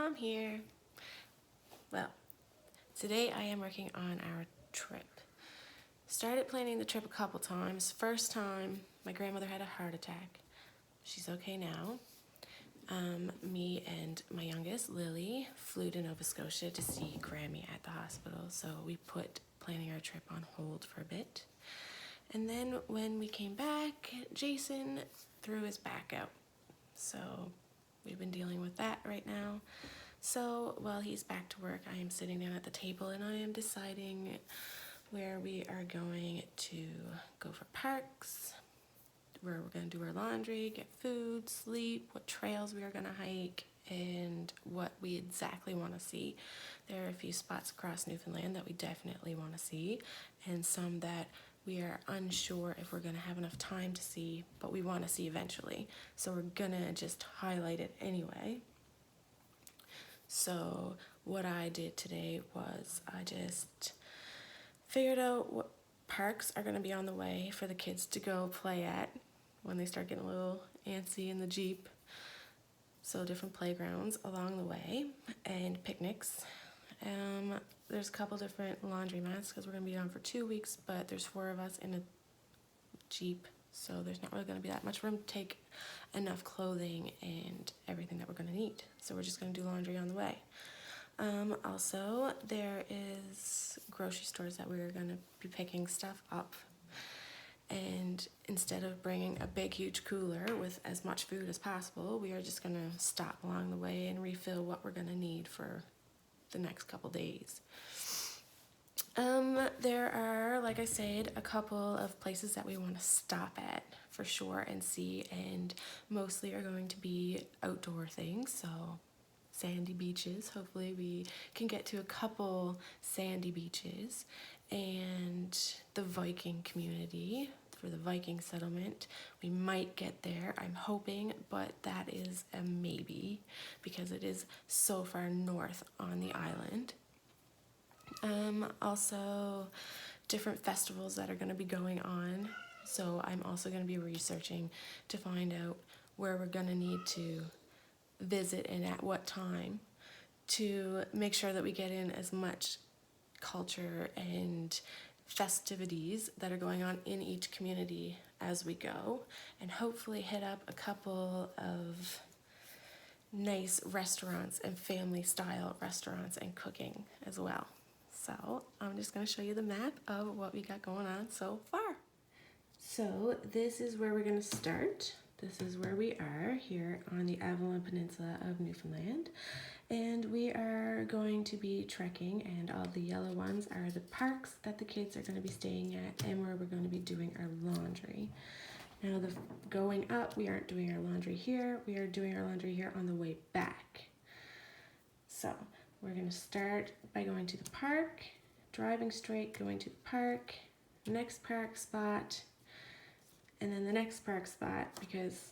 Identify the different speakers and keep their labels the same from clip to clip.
Speaker 1: I'm here. Well, today I am working on our trip. Started planning the trip a couple times. First time, my grandmother had a heart attack. She's okay now. Me and my youngest, Lily, flew to Nova Scotia to see Grammy at the hospital, so we put planning our trip on hold for a bit. And then when we came back, Jason threw his back out. So we've been dealing with that right now. So while he's back to work, I am sitting down at the table and I am deciding where we are going to go for parks, where we're going to do our laundry, get food, sleep, what trails we are going to hike, and what we exactly want to see. There are a few spots across Newfoundland that we definitely want to see, and some that we are unsure if we're going to have enough time to see, but we want to see eventually. So we're going to just highlight it anyway. So what I did today was I just figured out what parks are going to be on the way for the kids to go play at when they start getting a little antsy in the Jeep. So different playgrounds along the way and picnics. There's a couple different laundromats because we're going to be on for 2 weeks, but there's 4 of us in a Jeep, so there's not really going to be that much room to take enough clothing and everything that we're going to need. So we're just going to do laundry on the way. Also, there is grocery stores that we're going to be picking stuff up. And instead of bringing a big, huge cooler with as much food as possible, we are just going to stop along the way and refill what we're going to need for the next couple days. There are, like I said, a couple of places that we want to stop at for sure and see, and mostly are going to be outdoor things, so sandy beaches. Hopefully we can get to a couple sandy beaches, and the Viking community for the Viking settlement. We might get there, I'm hoping, but that is a maybe because it is so far north on the island. Also different festivals that are going to be going on, so I'm also going to be researching to find out where we're going to need to visit and at what time to make sure that we get in as much culture and festivities that are going on in each community as we go, and hopefully hit up a couple of nice restaurants and family style restaurants and cooking as well. So I'm just going to show you the map of what we got going on so far. So this is where we're going to start. This is where we are here on the Avalon Peninsula of Newfoundland, and we are going to be trekking, and all the yellow ones are the parks that the kids are going to be staying at and where we're going to be doing our laundry. Now the going up, we aren't doing our laundry here, we are doing our laundry here on the way back. So we're going to start by going to the park, driving straight, going to the park, next park spot, and then the next park spot, because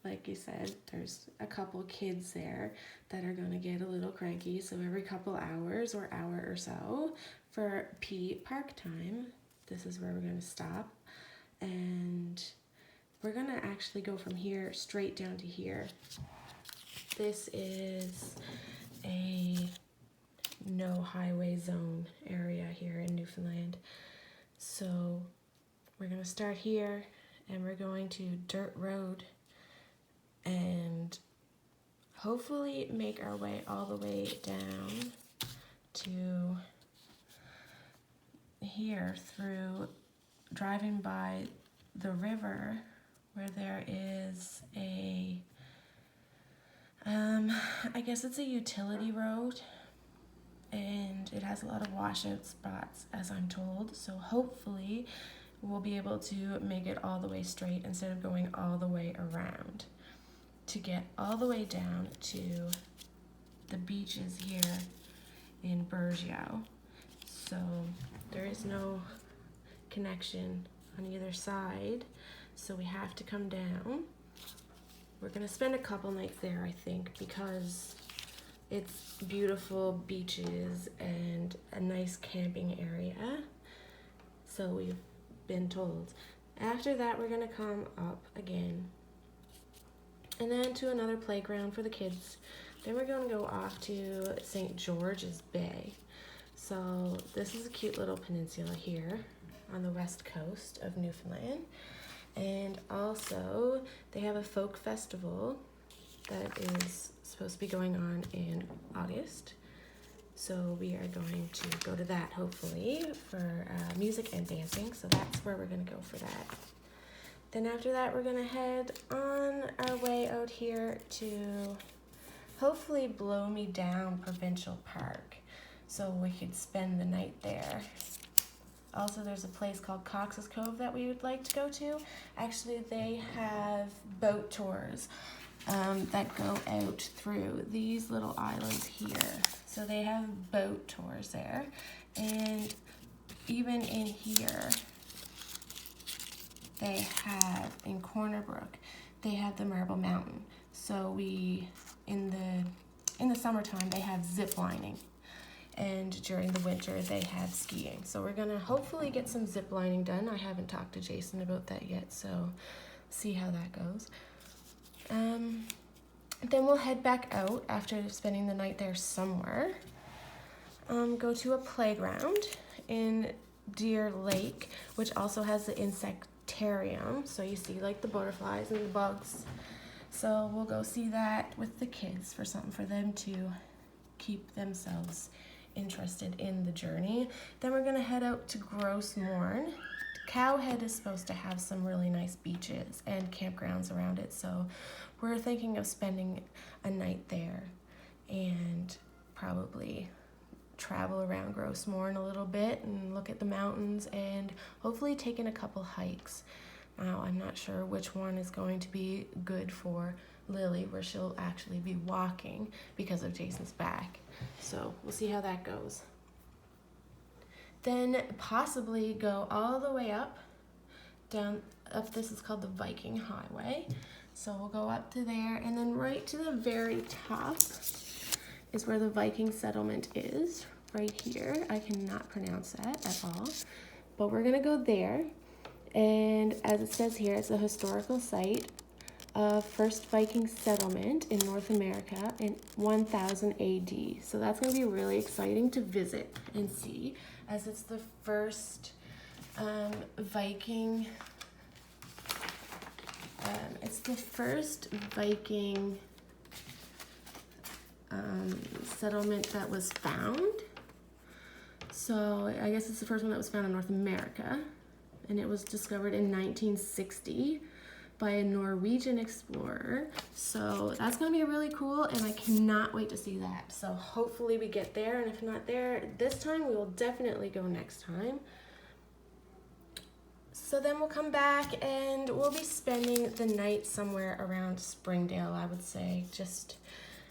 Speaker 1: like you said, there's a couple kids there that are going to get a little cranky, so every couple hours or hour or so for park time, this is where we're going to stop, and we're going to actually go from here straight down to here. This is a no highway zone area here in Newfoundland, so we're going to start here and we're going to dirt road and hopefully make our way all the way down to here through driving by the river where there is a I guess it's a utility road, and it has a lot of washout spots as I'm told, so hopefully we'll be able to make it all the way straight instead of going all the way around to get all the way down to the beaches here in Burgeo. So there is no connection on either side, so we have to come down. We're gonna spend a couple nights there, I think, because it's beautiful beaches and a nice camping area, so we've been told. After that, we're gonna come up again and then to another playground for the kids Then we're going to go off to St. George's Bay. So this is a cute little peninsula here on the west coast of Newfoundland. And also they have a folk festival that is supposed to be going on in August. So we are going to go to that hopefully for music and dancing. So that's where we're going to go for that. Then after that, we're going to head on our way out here to hopefully Blow Me Down Provincial Park. So we could spend the night there. Also, there's a place called Cox's Cove that we would like to go to. Actually, they have boat tours that go out through these little islands here. So they have boat tours there. And even in here, they have, in Corner Brook, they have the Marble Mountain. So in the summertime, they have zip lining. And during the winter, they have skiing. So we're gonna hopefully get some zip lining done. I haven't talked to Jason about that yet, so see how that goes. Then we'll head back out after spending the night there somewhere. Go to a playground in Deer Lake, which also has the insectarium. So you see like the butterflies and the bugs. So we'll go see that with the kids for something for them to keep themselves interested in the journey. Then we're gonna head out to Gross Mourne. Cowhead is supposed to have some really nice beaches and campgrounds around it, so we're thinking of spending a night there and probably travel around Gross Mourne a little bit and look at the mountains and hopefully take in a couple hikes. Now, I'm not sure which one is going to be good for Lily, where she'll actually be walking because of Jason's back. So we'll see how that goes. Then possibly go all the way up this is called the Viking Highway. So we'll go up to there, and then right to the very top is where the Viking settlement is, right here. I cannot pronounce that at all, but we're gonna go there. And as it says here, it's a historical site of first Viking settlement in North America in 1000 AD. So that's going to be really exciting to visit and see, as it's the first Viking settlement that was found. So I guess it's the first one that was found in North America, and it was discovered in 1960 by a Norwegian explorer. So that's gonna be really cool, and I cannot wait to see that. So hopefully we get there, and if not there this time, we will definitely go next time. So then we'll come back and we'll be spending the night somewhere around Springdale, I would say, just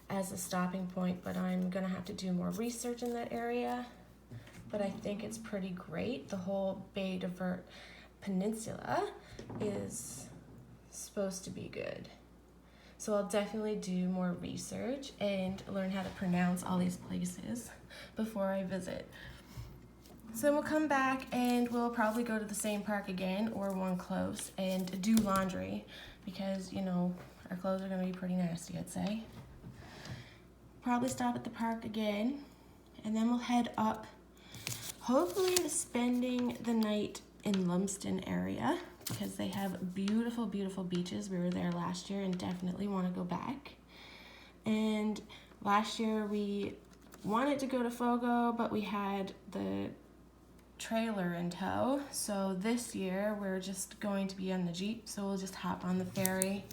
Speaker 1: as a stopping point, but I'm gonna have to do more research in that area. But I think it's pretty great. The whole Bay de Verte Peninsula is supposed to be good. So I'll definitely do more research and learn how to pronounce all these places before I visit. So then we'll come back and we'll probably go to the same park again or one close and do laundry because, you know, our clothes are going to be pretty nasty, I'd say. Probably stop at the park again, and then we'll head up, hopefully spending the night in Lumsden area because they have beautiful, beautiful beaches. We were there last year and definitely want to go back. And last year we wanted to go to Fogo, but we had the trailer in tow. So this year we're just going to be on the Jeep, so we'll just hop on the ferry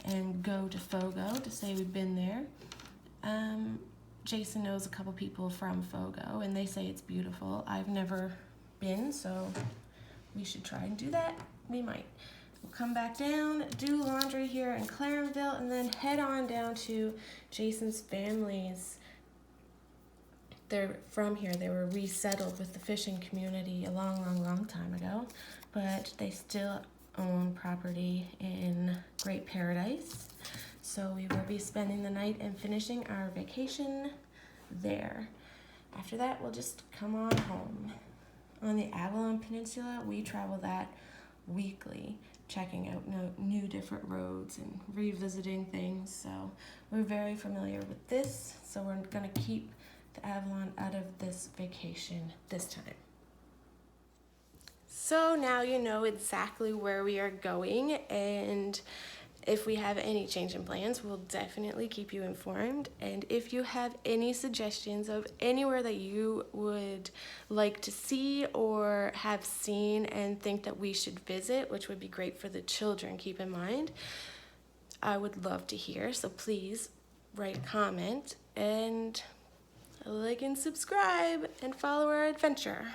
Speaker 1: and go to Fogo to say we've been there. Jason knows a couple people from Fogo and they say it's beautiful. I've never been, so we should try and do that. We might. We'll come back down, do laundry here in Clarenville, and then head on down to Jason's family's. They're from here. They were resettled with the fishing community a long time ago, but they still own property in Great Paradise. So we will be spending the night and finishing our vacation there. After that, we'll just come on home. On the Avalon Peninsula, we travel that weekly checking out new different roads and revisiting things. So we're very familiar with this, so we're going to keep the Avalon out of this vacation this time. So now you know exactly where we are going, and if we have any change in plans, we'll definitely keep you informed. And if you have any suggestions of anywhere that you would like to see or have seen and think that we should visit, which would be great for the children, keep in mind, I would love to hear. So please write a comment and like and subscribe and follow our adventure.